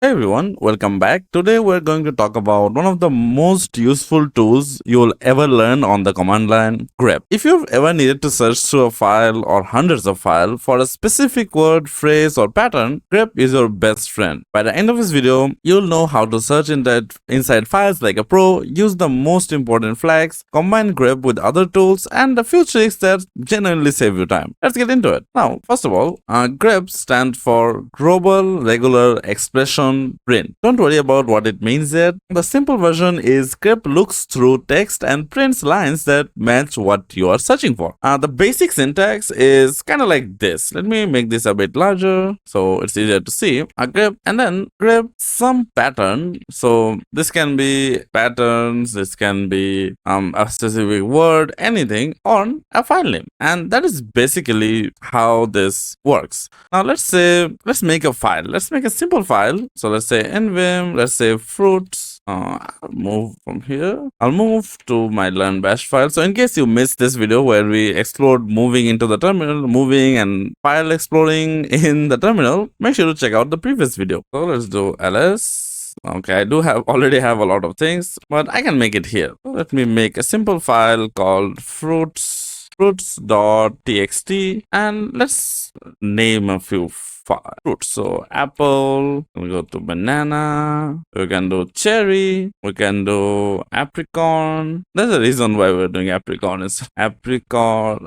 Hey everyone, welcome back. Today we're going to talk about one of the most useful tools you'll ever learn on the command line, grep. If you've ever needed to search through a file or hundreds of files for a specific word, phrase, or pattern, grep is your best friend. By the end of this video, you'll know how to search inside files like a pro, use the most important flags, combine grep with other tools, and a few tricks that genuinely save you time. Let's get into it. Now, first of all, grep stands for Global Regular Expression Print. Don't worry about what it means yet. The simple version is grep looks through text and prints lines that match what you are searching for. The basic syntax is kind of like this. Let me make this a bit larger so it's easier to see. Grep and then grep some pattern. So this can be patterns, this can be a specific word, anything on a file name. And that is basically how this works. Now let's make a file. Let's make a simple file. So let's say nvim, let's say fruits. I'll move from here. I'll move to my learn bash file. So in case you missed this video where we explored moving into the terminal, moving and file exploring in the terminal, make sure to check out the previous video. So let's do ls. Okay, I do already have a lot of things, but I can make it here. So let me make a simple file called fruits.txt, and let's name a few fruits. So apple, we go to banana, we can do cherry, we can do apricot. There's a reason why we're doing apricot. Is apricot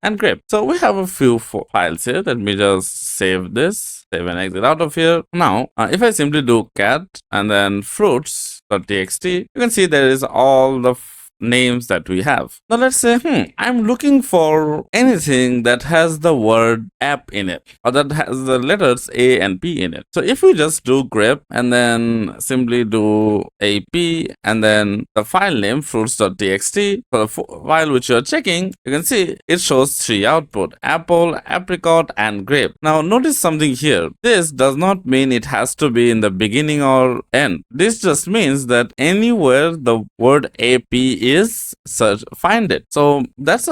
and grape. So we have a few files here. Let me just save this, save and exit out of here. Now if I simply do cat and then fruits.txt, you can see there is all the names that we have. Now let's say I'm looking for anything that has the word app in it, or that has the letters A and P in it. So if we just do grep and then simply do ap and then the file name fruits.txt for the file which you're checking, you can see it shows three output: apple, apricot, and grape. Now notice something here. This does not mean it has to be in the beginning or end. This just means that anywhere the word ap is, find it. So that's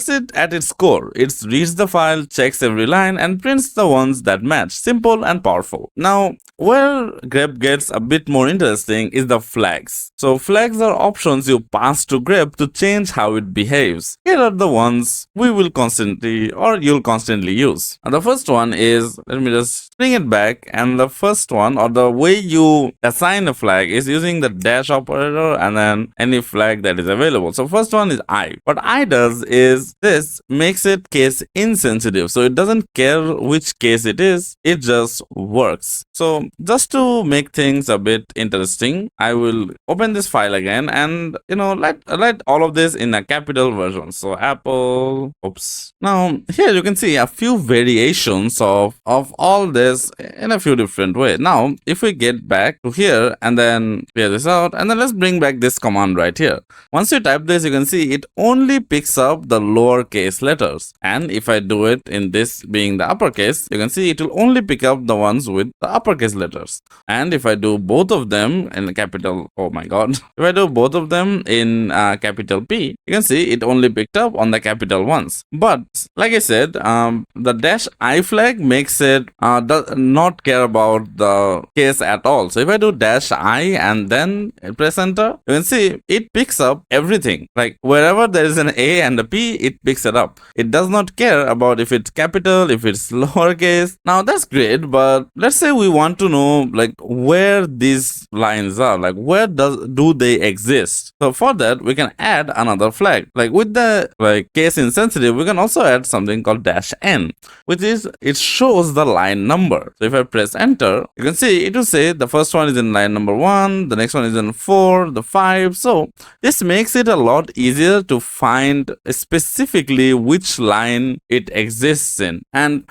it at its core. It reads the file, checks every line, and prints the ones that match. Simple and powerful. Now where grep gets a bit more interesting is the flags. So flags are options you pass to grep to change how it behaves. Here are the ones you'll constantly use. And the first one is, let me just bring it back, and the first one, or the way you assign a flag, is using the dash operator and then any flag that is available. So first one is I. What I does is this makes it case insensitive. So it doesn't care which case it is, it just works. So just to make things a bit interesting, I will open this file again and let all of this in a capital version. So apple, oops. Now here you can see a few variations of all this in a few different ways. Now if we get back to here and then clear this out, and then let's bring back this command right here. Once you type this, you can see it only picks up the lowercase letters, and if I do it in this being the uppercase, you can see it will only pick up the ones with the uppercase letters. And if I do both of them in capital, oh my god, if I do both of them in capital P, you can see it only picked up on the capital ones. But like I said, the dash I flag makes it does not care about the case at all. So if I do dash I and then press enter, you can see it picks up everything. Like wherever there is an A and a P, it picks it up. It does not care about if it's capital, if it's lowercase. Now that's great, but let's say we want to know like where these lines are, like where do they exist. So for that we can add another flag. Like with the case insensitive, we can also add something called dash n, which is it shows the line number. So if I press enter, you can see it will say the first one is in line number 1, the next one is in 4, the 5. So this makes it a lot easier to find specifically which line it exists in. And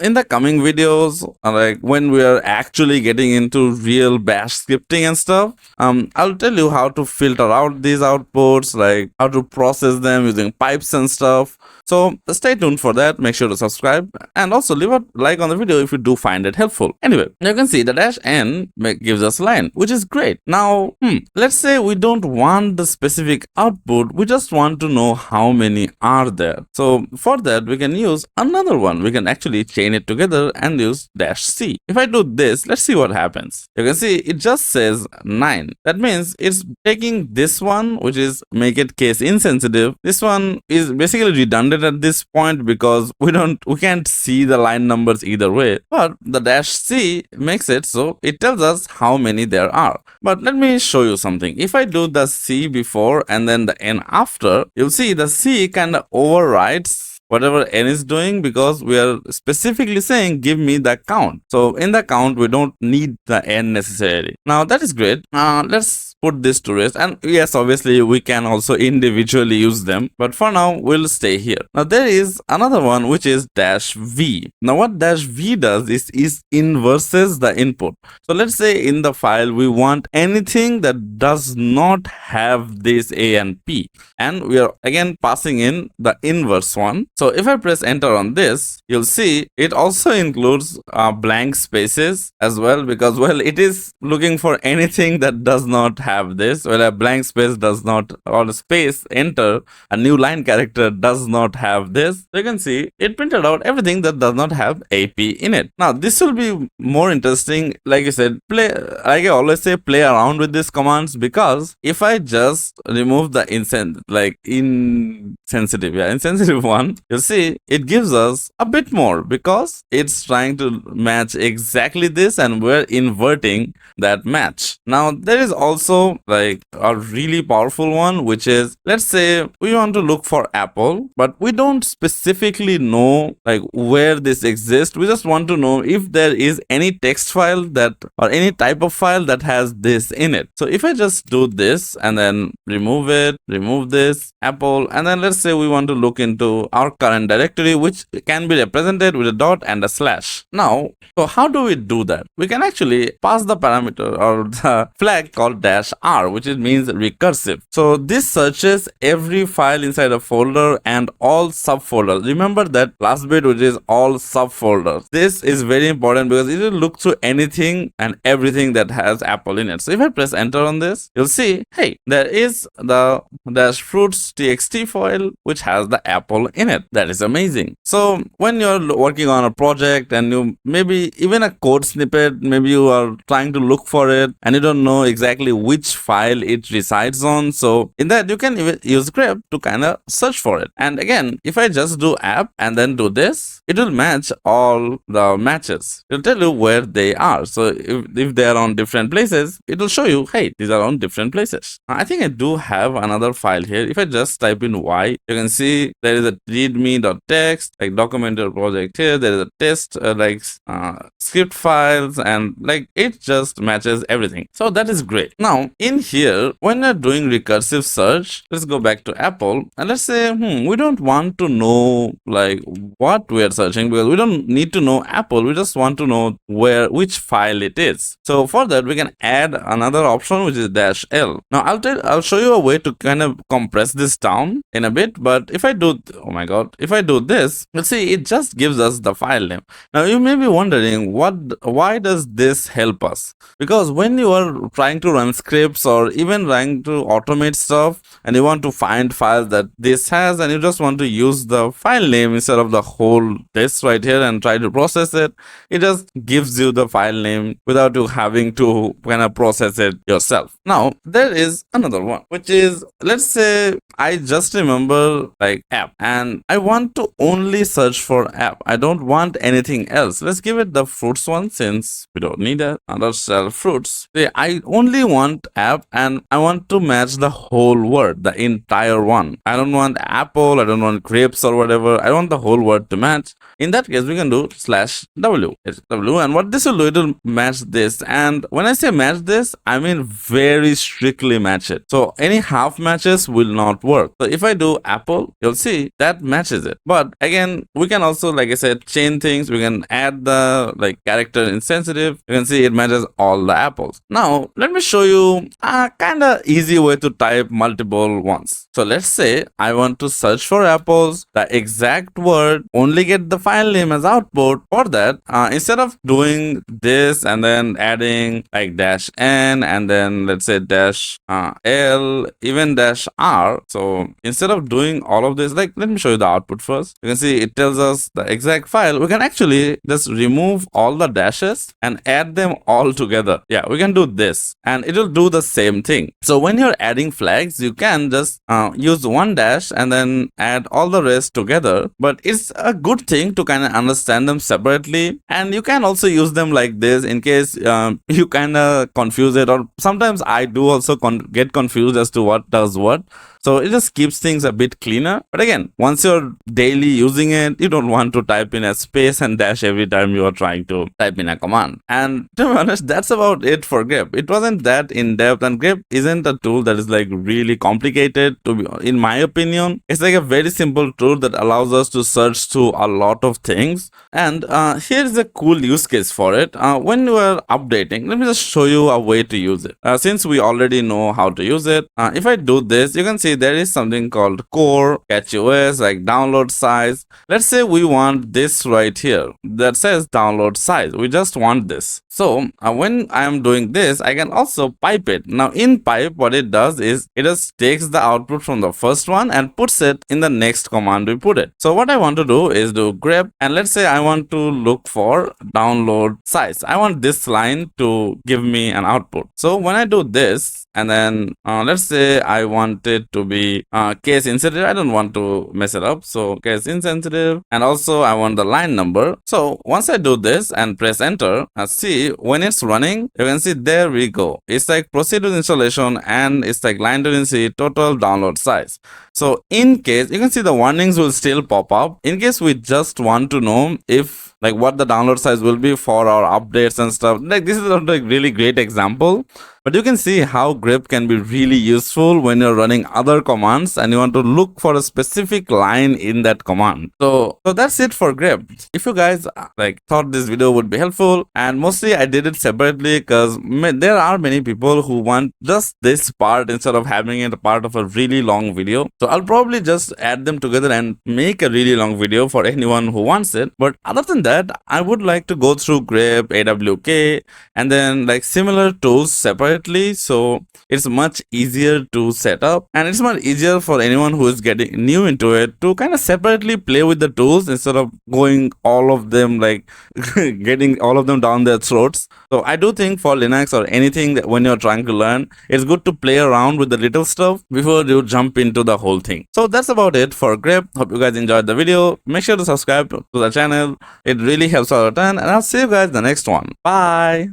in the coming videos, like when we are actually getting into real bash scripting and stuff, I'll tell you how to filter out these outputs, like how to process them using pipes and stuff. So stay tuned for that. Make sure to subscribe and also leave a like on the video if you do find it helpful. Anyway, you can see the dash n gives us line, which is great. Now, let's say we don't want the specific output. We just want to know how many are there. So for that, we can use another one. We can actually chain it together and use dash c. If I do this, let's see what happens. You can see it just says 9. That means it's taking this one, which is make it case insensitive. This one is basically redundant at this point because we can't see the line numbers either way. But the dash c makes it so it tells us how many there are. But let me show you something. If I do the c before and then the n after, you'll see the c kind of overrides whatever n is doing because we are specifically saying give me the count. So in the count we don't need the n necessarily. Now that is great. Let's put this to rest, and yes, obviously we can also individually use them, but for now we'll stay here. Now there is another one which is dash v. Now what dash v does is inverses the input. So let's say in the file we want anything that does not have this a and p, and we are again passing in the inverse one. So if I press enter on this, you'll see it also includes blank spaces as well, because well, it is looking for anything that does not have this. Well, a blank space does not, or a space enter, a new line character does not have this. So you can see it printed out everything that does not have AP in it. Now this will be more interesting. Like I said, like I always say, play around with these commands, because if I just remove the insensitive one, you'll see it gives us a bit more because it's trying to match exactly this and we're inverting that match. Now there is also like a really powerful one, which is, let's say we want to look for apple, but we don't specifically know like where this exists. We just want to know if there is any text file that, or any type of file that has this in it. So if I just do this and then remove it, remove this apple, and then let's say we want to look into our current directory, which can be represented with a dot and a slash. Now, so how do we do that? We can actually pass the parameter or the flag called dash r, which means recursive. So this searches every file inside a folder and all subfolders. Remember that last bit, which is all subfolders. This is very important because it will look through anything and everything that has apple in it. So if I press enter on this, you'll see, hey, there is the dash fruits txt file which has the apple in it. That is amazing. So when you're working on a project and you maybe even a code snippet, maybe you are trying to look for it and you don't know exactly which file it resides on, so in that you can even use grep to kind of search for it. And again, if I just do app and then do this, it will match all the matches. It will tell you where they are. So if they are on different places, it will show you, hey, these are on different places. I think I do have another file here. If I just type in y, you can see there is a readme.txt, like documented project here. There is a test script files, and like it just matches everything. So that is great. Now in here, when you're doing recursive search, let's go back to apple and let's say we don't want to know like what we are searching, because we don't need to know apple. We just want to know which file it is. So for that we can add another option, which is dash l. Now I'll show you a way to kind of compress this down in a bit, but if I do, oh my god, if I do this, you'll see it just gives us the file name. Now you may be wondering, why does this help us? Because when you are trying to run scripts or even trying to automate stuff and you want to find files that this has, and you just want to use the file name instead of the whole this right here and try to process it, it just gives you the file name without you having to kind of process it yourself. Now there is another one, which is, let's say I just remember like app and I want to only search for app. I don't want anything else. Let's give it the fruits one since we don't need that. Let's sell fruits. I only want app and I want to match the whole word, the entire one. I don't want apple, I don't want grapes or whatever. I want the whole word to match. in that case, we can do /w. W, and what this will do, it will match this. And when I say match this, I mean very strictly match it. So any half matches will not work. So if I do apple, you'll see that matches it. But again, we can also, like I said, chain things. We can add the character insensitive. You can see it matches all the apples. Now let me show you a kind of easy way to type multiple ones. So let's say I want to search for apples, the exact word, only get the file name as output. For that, instead of doing this and then adding -n and then let's say -l, even -r. So instead of doing all of this, let me show you the output first. You can see it tells us the exact file. We can actually just remove all the dashes and add them all together. Yeah, we can do this and it will do the same thing. So when you're adding flags, you can just use one dash and then add all the rest together. But it's a good thing to kind of understand them separately, and you can also use them like this in case you kind of confuse it, or sometimes I do also get confused as to what does what. So it just keeps things a bit cleaner. But again, once you're daily using it, you don't want to type in a space and dash every time you are trying to type in a command. And to be honest, that's about it for grep. It wasn't that in depth, and grep isn't a tool that is really complicated. In my opinion, it's like a very simple tool that allows us to search through a lot of things. And here's a cool use case for it. When you are updating, let me just show you a way to use it. Since we already know how to use it, if I do this, you can see there is something called core, catchOS, download size. Let's say we want this right here that says download size. We just want this. So when I am doing this, I can also pipe it. Now in pipe, what it does is it just takes the output from the first one and puts it in the next command we put it. So what I want to do is do grep, and let's say I want to look for download size. I want this line to give me an output. So when I do this, and then let's say I want it to be case insensitive. I don't want to mess it up. So case insensitive, and also I want the line number. So once I do this and press enter, see when it's running, you can see there we go. It's proceed with installation, and it's line dependency, total download size. So in case, you can see the warnings will still pop up. In case we just want to know if what the download size will be for our updates and stuff. This is a really great example. But you can see how grep can be really useful when you're running other commands and you want to look for a specific line in that command. So that's it for grep. If you guys thought this video would be helpful, and mostly I did it separately because there are many people who want just this part instead of having it a part of a really long video. So I'll probably just add them together and make a really long video for anyone who wants it. But other than that, I would like to go through grep, AWK, and then similar tools separately. So it's much easier to set up, and it's much easier for anyone who is getting new into it to kind of separately play with the tools instead of going all of them getting all of them down their throats. So I do think for Linux or anything that when you're trying to learn, it's good to play around with the little stuff before you jump into the whole thing. So that's about it for grep. Hope you guys enjoyed the video. Make sure to subscribe to the channel. It really helps out a ton, and I'll see you guys in the next one. Bye.